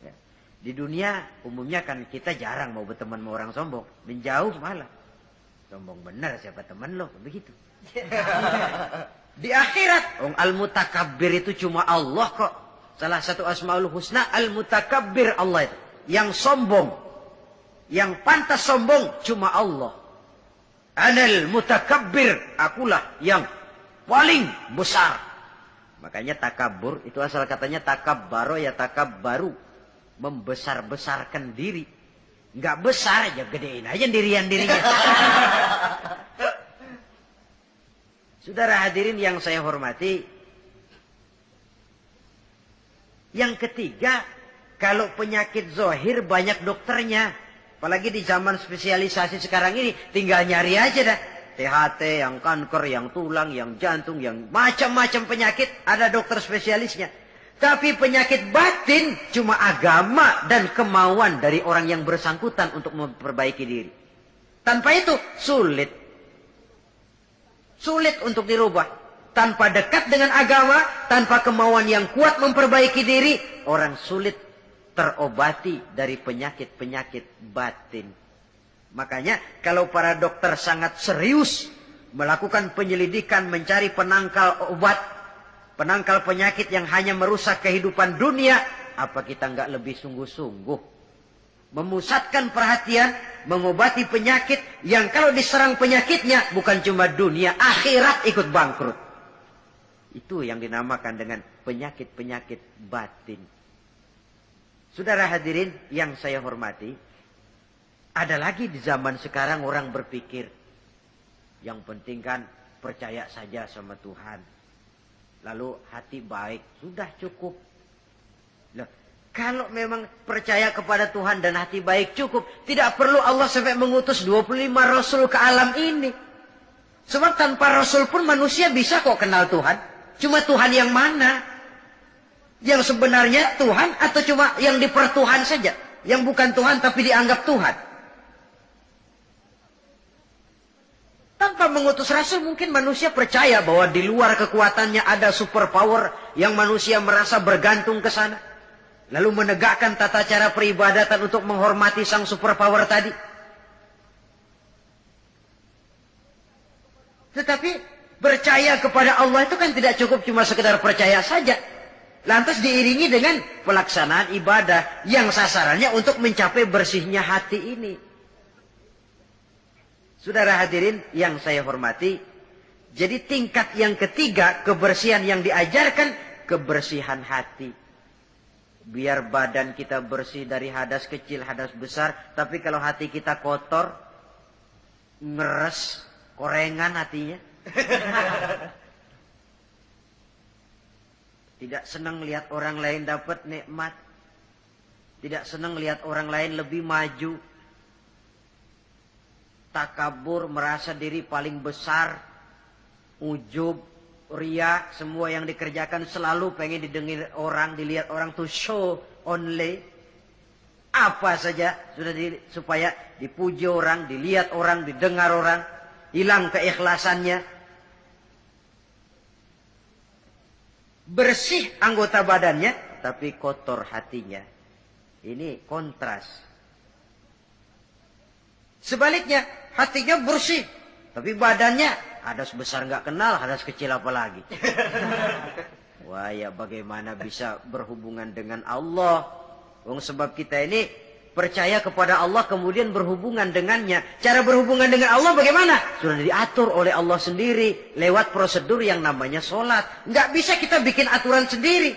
[SPEAKER 1] Ya. Di dunia umumnya kan kita jarang mau berteman sama orang sombong. Menjauh malah. Sombong benar siapa teman lo. Begitu. Di akhirat. Al-Mutakabbir itu cuma Allah kok. Salah satu asmaul husna Al-Mutakabbir Allah itu. Yang sombong. Yang pantas sombong cuma Allah. Anal mutakabbir. Akulah yang paling besar. Makanya takabur itu asal katanya takabbaro ya takabbaru. Membesar-besarkan diri. Nggak besar aja, gedein aja dirinya. Saudara hadirin yang saya hormati. Yang ketiga, kalau penyakit zohir banyak dokternya. Apalagi di zaman spesialisasi sekarang ini, tinggal nyari aja dah. THT, yang kanker, yang tulang, yang jantung, yang macam-macam penyakit, ada dokter spesialisnya. Tapi penyakit batin cuma agama dan kemauan dari orang yang bersangkutan untuk memperbaiki diri. Tanpa itu sulit. Sulit untuk dirubah. Tanpa dekat dengan agama, tanpa kemauan yang kuat memperbaiki diri, orang sulit terobati dari penyakit-penyakit batin. Makanya kalau para dokter sangat serius melakukan penyelidikan, mencari penangkal obat, penangkal penyakit yang hanya merusak kehidupan dunia, apa kita nggak lebih sungguh-sungguh memusatkan perhatian, mengobati penyakit yang kalau diserang penyakitnya bukan cuma dunia, akhirat ikut bangkrut. Itu yang dinamakan dengan penyakit-penyakit batin. Saudara hadirin yang saya hormati, ada lagi di zaman sekarang orang berpikir, yang penting kan percaya saja sama Tuhan. Lalu hati baik, sudah cukup. Loh, kalau memang percaya kepada Tuhan dan hati baik cukup, tidak perlu Allah sampai mengutus 25 Rasul ke alam ini. Sebab tanpa Rasul pun manusia bisa kok kenal Tuhan. Cuma Tuhan yang mana? Yang sebenarnya Tuhan atau cuma yang dipertuhan saja? Yang bukan Tuhan tapi dianggap Tuhan? Tanpa Tanpa mengutus rasul mungkin manusia percaya bahwa di luar kekuatannya ada super power yang manusia merasa bergantung ke sana. Lalu menegakkan tata cara peribadatan untuk menghormati sang super power tadi. Tetapi percaya kepada Allah itu kan tidak cukup cuma sekedar percaya saja. Lantas diiringi dengan pelaksanaan ibadah yang sasarannya untuk mencapai bersihnya hati ini. Saudara hadirin yang saya hormati, jadi tingkat yang ketiga kebersihan yang diajarkan, kebersihan hati. Biar badan kita bersih dari hadas kecil, hadas besar, tapi kalau hati kita kotor, ngeres, korengan hatinya. Tidak senang lihat orang lain dapat nikmat. Tidak senang lihat orang lain lebih maju. Takabur, merasa diri paling besar. Ujub, ria, semua yang dikerjakan selalu pengen didengar orang, dilihat orang, to show only. Apa saja sudah supaya dipuji orang, dilihat orang, didengar orang. Hilang keikhlasannya. Bersih anggota badannya, tapi kotor hatinya. Ini kontras. Sebaliknya, hatinya bersih, tapi badannya hadas besar nggak kenal, hadas kecil apalagi. Wah ya, bagaimana bisa berhubungan dengan Allah? Sebab kita ini percaya kepada Allah kemudian berhubungan dengannya. Cara berhubungan dengan Allah bagaimana? Sudah diatur oleh Allah sendiri lewat prosedur yang namanya sholat. Nggak bisa kita bikin aturan sendiri.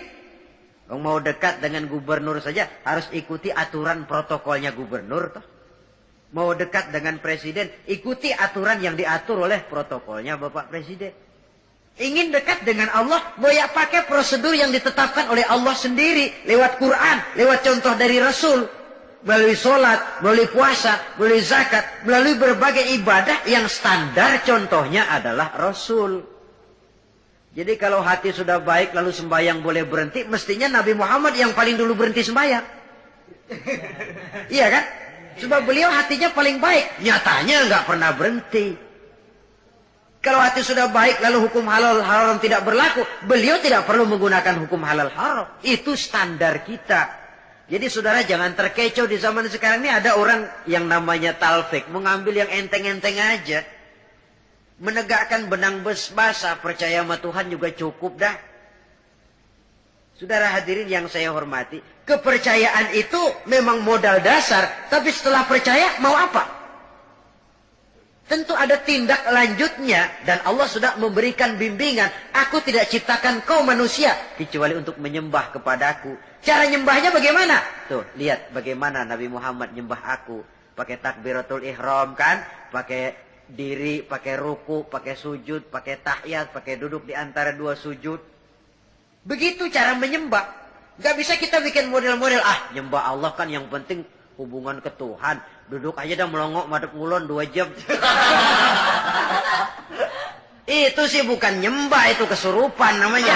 [SPEAKER 1] Mau dekat dengan gubernur saja harus ikuti aturan protokolnya gubernur. Mau dekat dengan presiden, ikuti aturan yang diatur oleh protokolnya Bapak Presiden. Ingin dekat dengan Allah, boleh pakai prosedur yang ditetapkan oleh Allah sendiri. Lewat Quran, lewat contoh dari Rasul. Melalui sholat, melalui puasa, melalui zakat, melalui berbagai ibadah yang standar contohnya adalah Rasul. Jadi kalau hati sudah baik lalu sembahyang boleh berhenti, mestinya Nabi Muhammad yang paling dulu berhenti sembahyang. Iya kan? Sebab beliau hatinya paling baik. Nyatanya nggak pernah berhenti. Kalau hati sudah baik lalu hukum halal haram tidak berlaku, beliau tidak perlu menggunakan hukum halal haram. Itu standar kita. Jadi saudara jangan terkecoh di zaman sekarang ini ada orang yang namanya talfik. Mengambil yang enteng-enteng aja. Menegakkan benang basah, percaya sama Tuhan juga cukup dah. Saudara hadirin yang saya hormati, kepercayaan itu memang modal dasar, tapi setelah percaya mau apa? Tentu ada tindak lanjutnya dan Allah sudah memberikan bimbingan. Aku tidak ciptakan kau manusia kecuali untuk menyembah kepadaku. Cara nyembahnya bagaimana? Tuh, lihat bagaimana Nabi Muhammad nyembah aku. Pakai takbiratul ihram kan? Pakai diri, pakai ruku, pakai sujud, pakai tahiyat, pakai duduk di antara dua sujud. Begitu cara menyembah. Gak bisa kita bikin model-model. Nyembah Allah kan yang penting hubungan ke Tuhan. Duduk aja dah melongok madep ngulon 2 jam. Itu sih bukan nyembah, itu kesurupan namanya.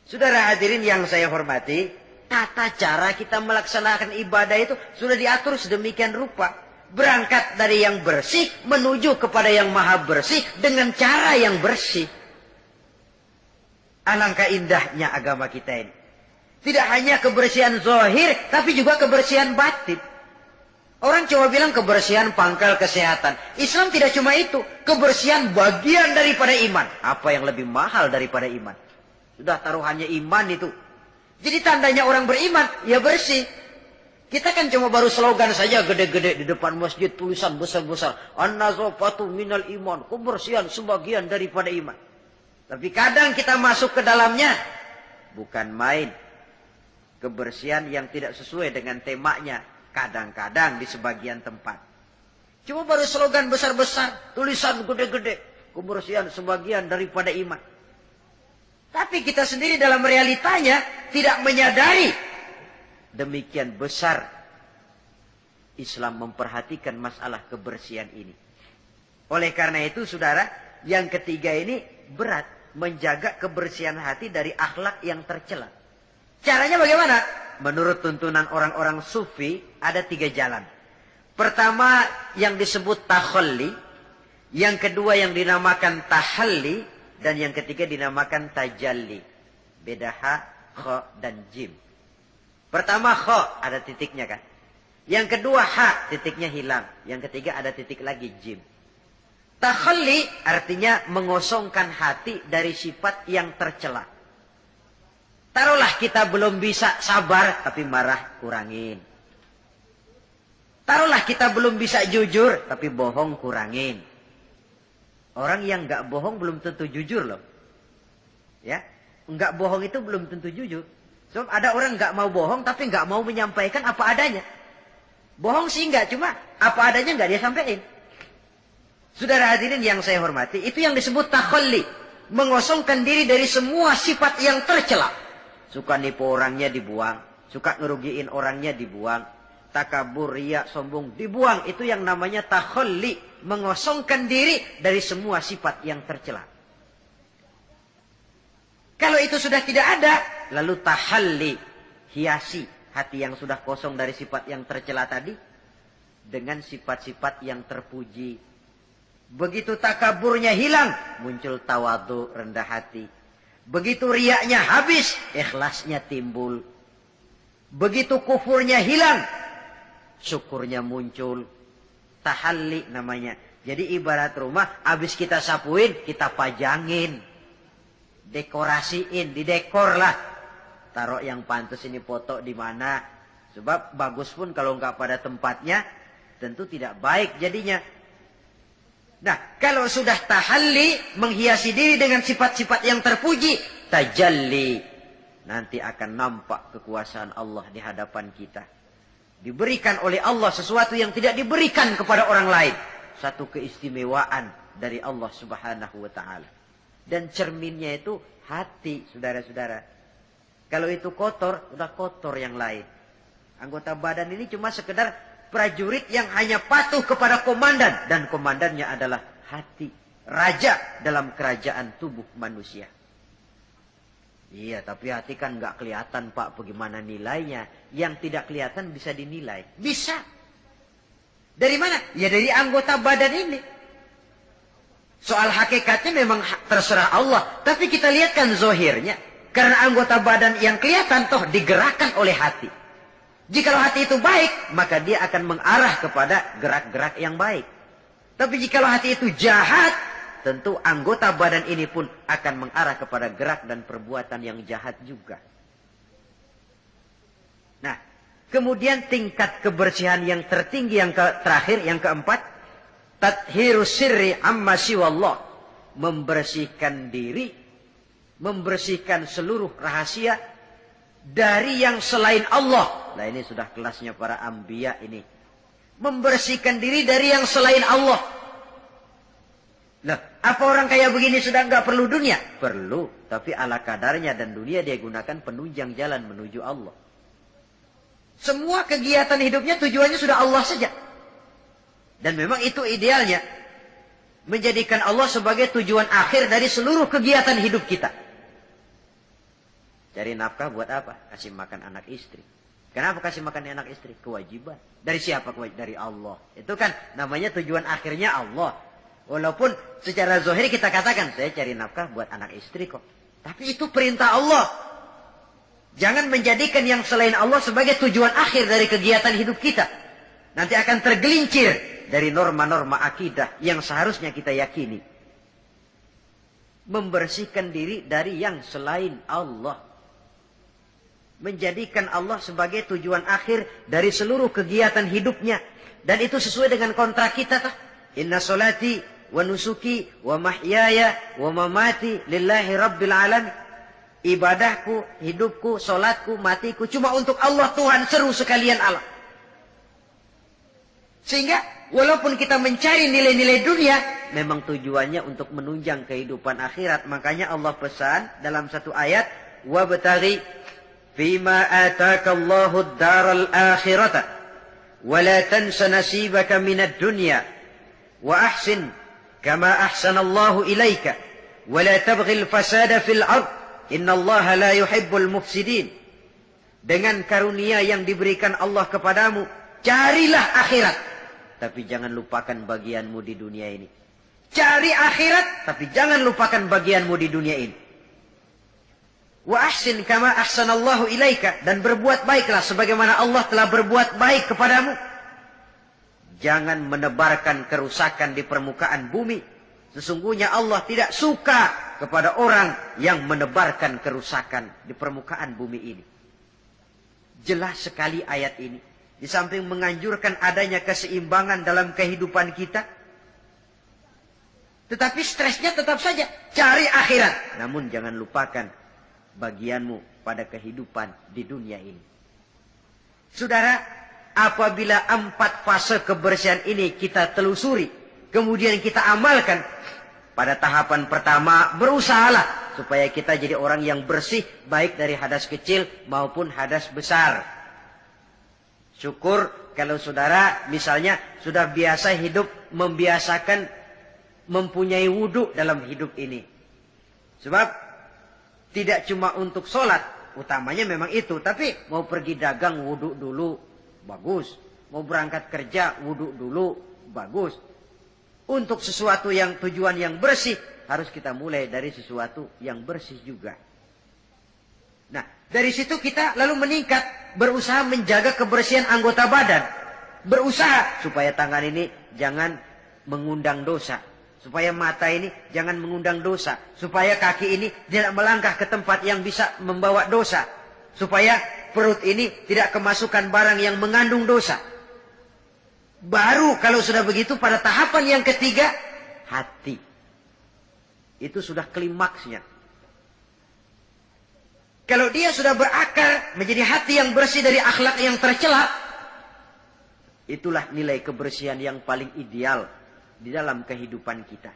[SPEAKER 1] Saudara hadirin yang saya hormati, tata cara kita melaksanakan ibadah itu sudah diatur sedemikian rupa. Berangkat dari yang bersih menuju kepada yang maha bersih dengan cara yang bersih. Alangkah indahnya agama kita ini. Tidak hanya kebersihan zahir, tapi juga kebersihan batin. Orang cuma bilang kebersihan pangkal kesehatan. Islam tidak cuma itu. Kebersihan bagian daripada iman. Apa yang lebih mahal daripada iman? Sudah taruhannya iman itu. Jadi tandanya orang beriman, ya bersih. Kita kan cuma baru slogan saja gede-gede di depan masjid, tulisan besar-besar. An-nazafatu minal iman. Kebersihan sebagian daripada iman. Tapi kadang kita masuk ke dalamnya, bukan main. Kebersihan yang tidak sesuai dengan temanya. Kadang-kadang di sebagian tempat. Cuma baru slogan besar-besar, tulisan gede-gede. Kebersihan sebagian daripada iman. Tapi kita sendiri dalam realitanya tidak menyadari demikian besar Islam memperhatikan masalah kebersihan ini. Oleh karena itu saudara, yang ketiga ini berat menjaga kebersihan hati dari akhlak yang tercela. Caranya bagaimana? Menurut tuntunan orang-orang sufi ada 3 jalan. Pertama yang disebut takhalli, yang kedua yang dinamakan tahalli, dan yang ketiga dinamakan tajalli. Beda ha, kha, dan jim. Pertama kha, ada titiknya kan. Yang kedua ha, titiknya hilang. Yang ketiga ada titik lagi, jim. Takhalli artinya mengosongkan hati dari sifat yang tercela. Taruhlah kita belum bisa sabar, tapi marah kurangin. Taruhlah kita belum bisa jujur, tapi bohong kurangin. Orang yang nggak bohong belum tentu jujur loh. Ya, nggak bohong itu belum tentu jujur. So, ada orang nggak mau bohong, tapi nggak mau menyampaikan apa adanya. Bohong sih nggak, cuma apa adanya nggak dia sampaikan. Saudara hadirin yang saya hormati, itu yang disebut takhalli. Mengosongkan diri dari semua sifat yang tercela. Suka nipu orangnya dibuang. Suka ngerugiin orangnya dibuang. Takabur, riya, sombong dibuang. Itu yang namanya takhalli. Mengosongkan diri dari semua sifat yang tercela. Kalau itu sudah tidak ada, lalu tahalli. Hiasi hati yang sudah kosong dari sifat yang tercela tadi. Dengan sifat-sifat yang terpuji. Begitu takaburnya hilang, muncul tawadu, rendah hati. Begitu riaknya habis, ikhlasnya timbul. Begitu kufurnya hilang, syukurnya muncul. Tahalli namanya. Jadi ibarat rumah, habis kita sapuin, kita pajangin. Dekorasiin, didekor lah. Taruh yang pantas ini foto di mana. Sebab bagus pun kalau nggak pada tempatnya, tentu tidak baik jadinya. Nah, kalau sudah tahalli, menghiasi diri dengan sifat-sifat yang terpuji, tajalli. Nanti akan nampak kekuasaan Allah di hadapan kita. Diberikan oleh Allah sesuatu yang tidak diberikan kepada orang lain. Satu keistimewaan dari Allah subhanahu wa ta'ala. Dan cerminnya itu hati, saudara-saudara. Kalau itu kotor, udah kotor yang lain. Anggota badan ini cuma sekedar prajurit yang hanya patuh kepada komandan. Dan komandannya adalah hati. Raja dalam kerajaan tubuh manusia. Iya, tapi hati kan nggak kelihatan, Pak. Bagaimana nilainya? Yang tidak kelihatan bisa dinilai. Bisa. Dari mana? Ya dari anggota badan ini. Soal hakikatnya memang terserah Allah. Tapi kita lihat kan zohirnya. Karena anggota badan yang kelihatan toh digerakkan oleh hati. Jikalau hati itu baik, maka dia akan mengarah kepada gerak-gerak yang baik. Tapi jikalau hati itu jahat, tentu anggota badan ini pun akan mengarah kepada gerak dan perbuatan yang jahat juga. Nah, kemudian tingkat kebersihan yang tertinggi yang terakhir, yang keempat, tathhiru sirri amma siwallah. Membersihkan diri, membersihkan seluruh rahasia dari yang selain Allah. Nah, ini sudah kelasnya para anbiya ini. Membersihkan diri dari yang selain Allah. Nah, apa orang kayak begini sudah nggak perlu dunia? Perlu, tapi ala kadarnya, dan dunia dia gunakan penunjang jalan menuju Allah. Semua kegiatan hidupnya tujuannya sudah Allah saja. Dan memang itu idealnya. Menjadikan Allah sebagai tujuan akhir dari seluruh kegiatan hidup kita. Cari nafkah buat apa? Kasih makan anak istri. Kenapa kasih makan anak istri? Kewajiban. Dari siapa kewajiban? Dari Allah. Itu kan namanya tujuan akhirnya Allah. Walaupun secara zahir kita katakan, saya cari nafkah buat anak istri kok. Tapi itu perintah Allah. Jangan menjadikan yang selain Allah sebagai tujuan akhir dari kegiatan hidup kita. Nanti akan tergelincir dari norma-norma akidah yang seharusnya kita yakini. Membersihkan diri dari yang selain Allah. Menjadikan Allah sebagai tujuan akhir dari seluruh kegiatan hidupnya. Dan itu sesuai dengan kontrak kita. Inna solati wa nusuki wa mahyaya wa mamati lillahi rabbil alamin. Ibadahku, hidupku, solatku, matiku cuma untuk Allah Tuhan seru sekalian Allah. Sehingga walaupun kita mencari nilai-nilai dunia, memang tujuannya untuk menunjang kehidupan akhirat. Makanya Allah pesan dalam satu ayat, wabtaghi fima ataka Allahu ad-daral akhirata wa la tansa nasibaka minad dunya wa ahsin kama ahsana Allahu ilaika wa la tabghil fasada fil ard innallaha la yuhibbul mufsidin. Dengan karunia yang diberikan Allah kepadamu, carilah akhirat. tapi jangan lupakan bagianmu di dunia ini. Cari akhirat, tapi jangan lupakan bagianmu di dunia ini. Wa ahsin kama ahsanallahu ilaika, dan berbuat baiklah sebagaimana Allah telah berbuat baik kepadamu. Jangan menebarkan kerusakan di permukaan bumi. Sesungguhnya Allah tidak suka kepada orang yang menebarkan kerusakan di permukaan bumi ini. Jelas sekali ayat ini. Di samping menganjurkan adanya keseimbangan dalam kehidupan kita, tetapi stresnya tetap saja cari akhirat. Namun jangan lupakan bagianmu pada kehidupan di dunia ini. Saudara, apabila 4 fase kebersihan ini kita telusuri, kemudian kita amalkan, pada tahapan pertama berusahalah supaya kita jadi orang yang bersih, baik dari hadas kecil maupun hadas besar. Syukur kalau saudara misalnya sudah biasa hidup, membiasakan mempunyai wudhu dalam hidup ini. Sebab tidak cuma untuk sholat, utamanya memang itu. Tapi mau pergi dagang wudhu dulu, bagus. Mau berangkat kerja wudhu dulu, bagus. Untuk sesuatu yang tujuan yang bersih, harus kita mulai dari sesuatu yang bersih juga. Nah, dari situ kita lalu meningkat, berusaha menjaga kebersihan anggota badan. Berusaha supaya tangan ini jangan mengundang dosa. Supaya mata ini jangan mengundang dosa. Supaya kaki ini tidak melangkah ke tempat yang bisa membawa dosa. Supaya perut ini tidak kemasukan barang yang mengandung dosa. Baru kalau sudah begitu pada tahapan yang ketiga, hati. Itu sudah klimaksnya. Kalau dia sudah berakar menjadi hati yang bersih dari akhlak yang tercela, itulah nilai kebersihan yang paling ideal di dalam kehidupan kita.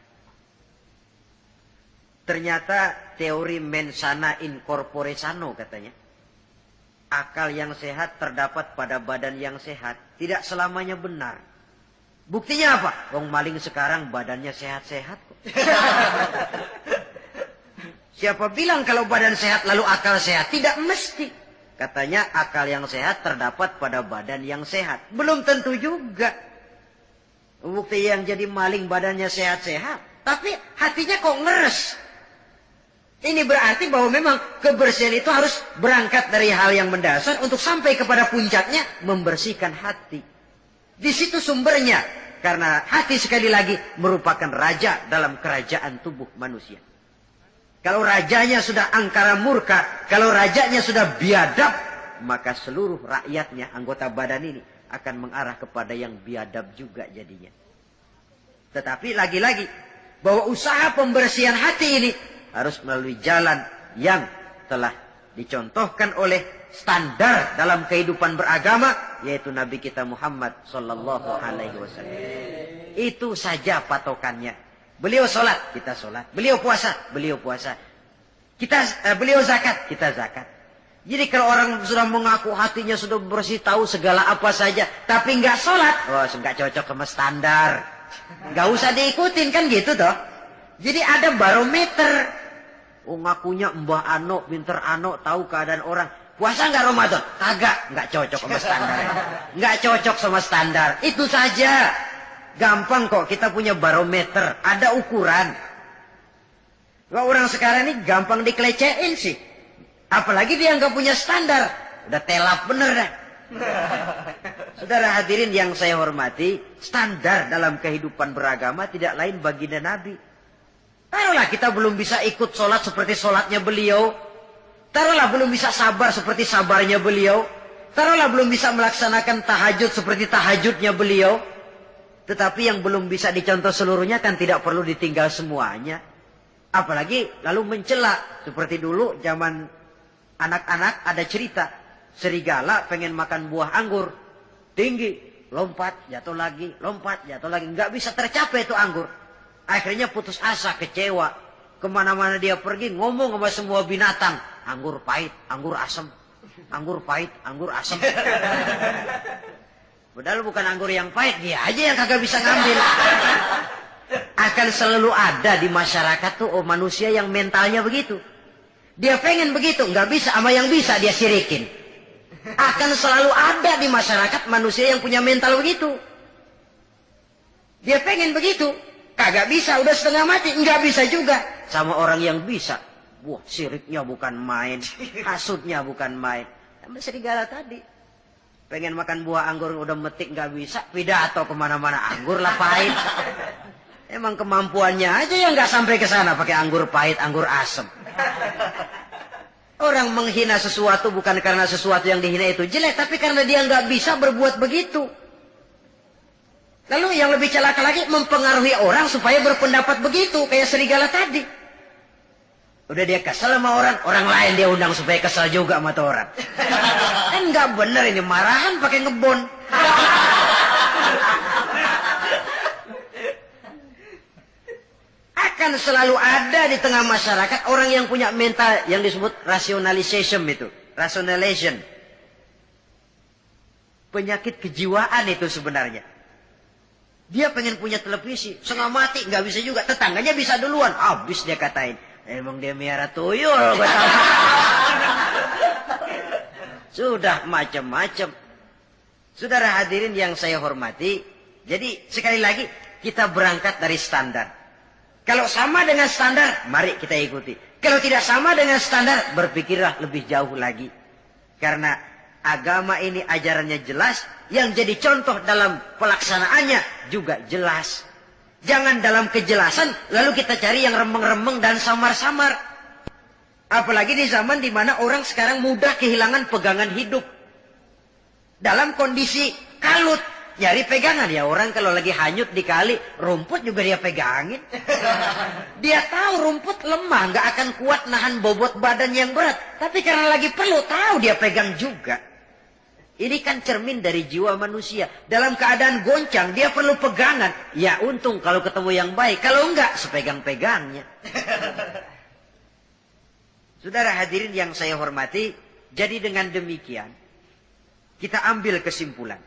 [SPEAKER 1] Ternyata teori mens sana in corpore sano katanya. Akal yang sehat terdapat pada badan yang sehat. Tidak selamanya benar. Buktinya apa? Wong maling sekarang badannya sehat-sehat kok. Siapa bilang kalau badan sehat lalu akal sehat? Tidak mesti. Katanya akal yang sehat terdapat pada badan yang sehat. Belum tentu juga. Bukti yang jadi maling badannya sehat-sehat. Tapi hatinya kok ngeres. Ini berarti bahwa memang kebersihan itu harus berangkat dari hal yang mendasar untuk sampai kepada puncaknya membersihkan hati. Di situ sumbernya. Karena hati sekali lagi merupakan raja dalam kerajaan tubuh manusia. Kalau rajanya sudah angkara murka, kalau rajanya sudah biadab, maka seluruh rakyatnya, anggota badan ini akan mengarah kepada yang biadab juga jadinya. Tetapi lagi-lagi bahwa usaha pembersihan hati ini harus melalui jalan yang telah dicontohkan oleh standar dalam kehidupan beragama, yaitu Nabi kita Muhammad sallallahu alaihi wasallam. Itu saja patokannya. Beliau sholat, kita sholat. Beliau puasa, beliau puasa. Beliau zakat, kita zakat. Jadi kalau orang sudah mengaku hatinya sudah bersih, tahu segala apa saja, tapi nggak sholat, wah nggak cocok sama standar. Nggak usah diikutin kan gitu toh. Jadi ada barometer. Oh ngakunya Mbah Ano, pinter Ano, tahu keadaan orang. Puasa nggak Ramadan? Kagak, nggak cocok sama standar. Nggak cocok sama standar. Itu saja. Gampang kok kita punya barometer, ada ukuran. Wah, orang sekarang ini gampang dikelecehin sih. Apalagi dia nggak punya standar. Udah telap bener dah. Saudara hadirin yang saya hormati, standar dalam kehidupan beragama tidak lain baginda Nabi. Taruhlah kita belum bisa ikut sholat seperti sholatnya beliau. Taruhlah belum bisa sabar seperti sabarnya beliau. Taruhlah belum bisa melaksanakan tahajud seperti tahajudnya beliau. Tetapi yang belum bisa dicontoh seluruhnya kan tidak perlu ditinggal semuanya. Apalagi lalu mencela. Seperti dulu zaman anak-anak ada cerita. Serigala pengen makan buah anggur. Tinggi. Lompat, jatuh lagi. Lompat, jatuh lagi. Nggak bisa tercapai itu anggur. Akhirnya putus asa, kecewa. Kemana-mana dia pergi ngomong sama semua binatang. Anggur pahit, anggur asam. Anggur pahit, anggur asam. Padahal bukan anggur yang pahit, dia aja yang kagak bisa ngambil. Akan selalu ada di masyarakat tuh manusia yang mentalnya begitu. Dia pengen begitu, nggak bisa sama yang bisa dia sirikin. Akan selalu ada di masyarakat manusia yang punya mental begitu. Dia pengen begitu. Kagak bisa, udah setengah mati. Enggak bisa juga. Sama orang yang bisa. Wah, siriknya bukan main. Hasutnya bukan main. Sama serigala tadi. Pengen makan buah anggur udah metik enggak bisa. Pidato kemana-mana anggur lah pahit. Emang kemampuannya aja yang enggak sampai ke sana pakai anggur pahit, anggur asem. Orang menghina sesuatu bukan karena sesuatu yang dihina itu jelek, tapi karena dia nggak bisa berbuat begitu. Lalu yang lebih celaka lagi mempengaruhi orang supaya berpendapat begitu, kayak serigala tadi. Udah dia kesel sama orang, orang lain dia undang supaya kesel juga sama tuh orang. Kan nggak bener ini, marahan pakai ngebon. Akan selalu ada di tengah masyarakat orang yang punya mental yang disebut rationalization itu. Rationalization. Penyakit kejiwaan itu sebenarnya. Dia pengen punya televisi. Setengah mati, nggak bisa juga. Tetangganya bisa duluan. Habis dia katain. Emang dia miara tuyul. Gue tahu. Sudah macam-macam. Saudara hadirin yang saya hormati. Jadi sekali lagi kita berangkat dari standar. Kalau sama dengan standar, mari kita ikuti. Kalau tidak sama dengan standar, berpikirlah lebih jauh lagi. Karena agama ini ajarannya jelas, yang jadi contoh dalam pelaksanaannya juga jelas. Jangan dalam kejelasan, lalu kita cari yang remeng-remeng dan samar-samar. Apalagi di zaman di mana orang sekarang mudah kehilangan pegangan hidup. Dalam kondisi kalut. Nyari pegangan ya, orang kalau lagi hanyut di kali, rumput juga dia pegangin. Dia tahu rumput lemah, nggak akan kuat nahan bobot badan yang berat. Tapi karena lagi perlu, tahu dia pegang juga. Ini kan cermin dari jiwa manusia. Dalam keadaan goncang, dia perlu pegangan. Ya untung kalau ketemu yang baik. Kalau enggak, sepegang-pegangnya. Saudara hadirin yang saya hormati, jadi dengan demikian, kita ambil kesimpulan.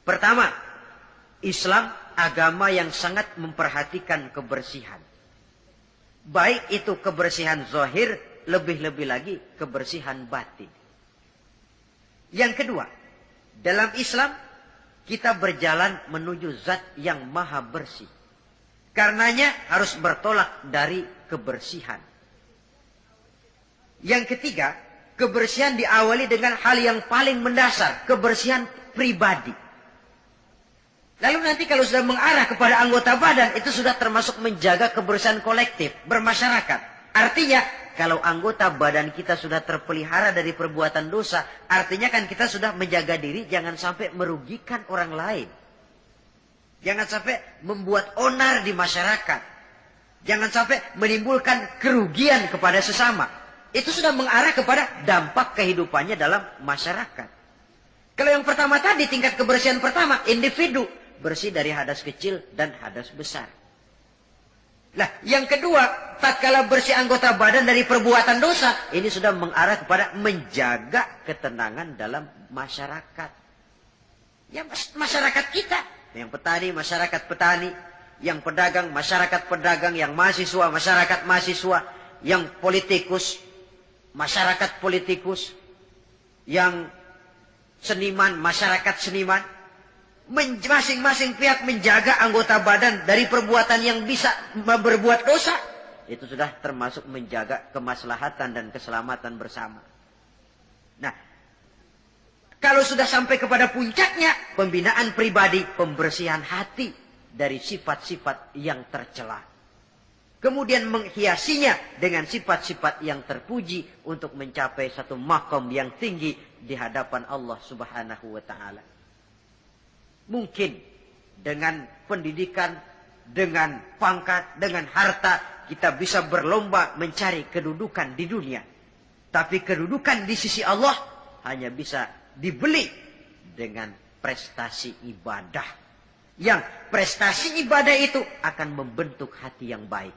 [SPEAKER 1] Pertama, Islam agama yang sangat memperhatikan kebersihan. Baik itu kebersihan zahir, lebih-lebih lagi kebersihan batin. Yang kedua, dalam Islam kita berjalan menuju zat yang maha bersih. Karenanya harus bertolak dari kebersihan. Yang ketiga, kebersihan diawali dengan hal yang paling mendasar, kebersihan pribadi. Lalu nanti kalau sudah mengarah kepada anggota badan, itu sudah termasuk menjaga kebersihan kolektif, bermasyarakat. Artinya, kalau anggota badan kita sudah terpelihara dari perbuatan dosa, artinya kan kita sudah menjaga diri, jangan sampai merugikan orang lain. Jangan sampai membuat onar di masyarakat. Jangan sampai menimbulkan kerugian kepada sesama. Itu sudah mengarah kepada dampak kehidupannya dalam masyarakat. Kalau yang pertama tadi, tingkat kebersihan pertama, individu. Bersih dari hadas kecil dan hadas besar. Nah, yang kedua, tatkala bersih anggota badan dari perbuatan dosa, ini sudah mengarah kepada menjaga ketenangan dalam masyarakat. Ya, masyarakat kita. Yang petani, masyarakat petani. Yang pedagang, masyarakat pedagang. Yang mahasiswa, masyarakat mahasiswa. Yang politikus, masyarakat politikus. Yang seniman, masyarakat seniman. Masing-masing pihak menjaga anggota badan dari perbuatan yang bisa berbuat dosa. Itu sudah termasuk menjaga kemaslahatan dan keselamatan bersama. Nah, kalau sudah sampai kepada puncaknya, pembinaan pribadi, pembersihan hati dari sifat-sifat yang tercela. Kemudian menghiasinya dengan sifat-sifat yang terpuji untuk mencapai satu makom yang tinggi di hadapan Allah Subhanahu wa Ta'ala. Mungkin dengan pendidikan, dengan pangkat, dengan harta, kita bisa berlomba mencari kedudukan di dunia. Tapi kedudukan di sisi Allah hanya bisa dibeli dengan prestasi ibadah. Yang prestasi ibadah itu akan membentuk hati yang baik.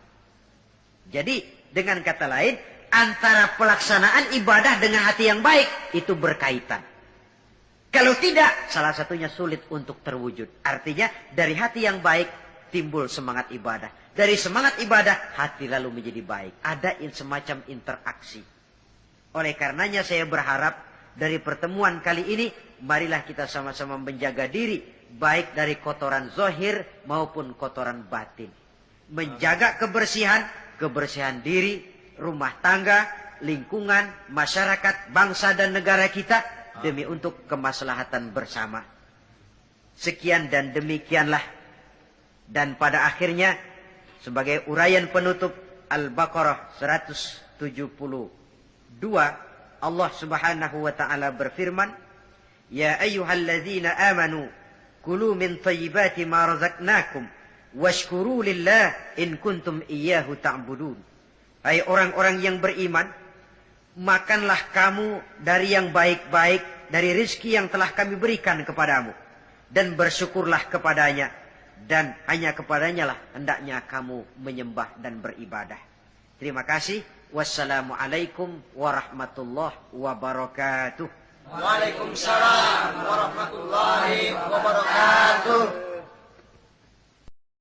[SPEAKER 1] Jadi dengan kata lain, antara pelaksanaan ibadah dengan hati yang baik itu berkaitan. Kalau tidak, salah satunya sulit untuk terwujud. Artinya dari hati yang baik timbul semangat ibadah. Dari semangat ibadah, hati lalu menjadi baik. Ada semacam interaksi. Oleh karenanya saya berharap dari pertemuan kali ini, marilah kita sama-sama menjaga diri baik dari kotoran zahir maupun kotoran batin. Menjaga kebersihan diri, rumah tangga, lingkungan, masyarakat, bangsa dan negara kita demi untuk kemaslahatan bersama. Sekian dan demikianlah. Dan pada akhirnya sebagai uraian penutup Al-Baqarah 172 Allah Subhanahu wa taala berfirman, "Ya ayyuhalladzina amanu kulu min thayyibati ma razaqnakum washkuru lillah in kuntum iyyahu ta'budun." Hai orang-orang yang beriman, makanlah kamu dari yang baik-baik dari rezeki yang telah kami berikan kepadamu dan bersyukurlah kepadanya, dan hanya kepadanya lah hendaknya kamu menyembah dan beribadah. Terima kasih. Wassalamualaikum warahmatullahi wabarakatuh.
[SPEAKER 2] Waalaikumsalam warahmatullahi wabarakatuh.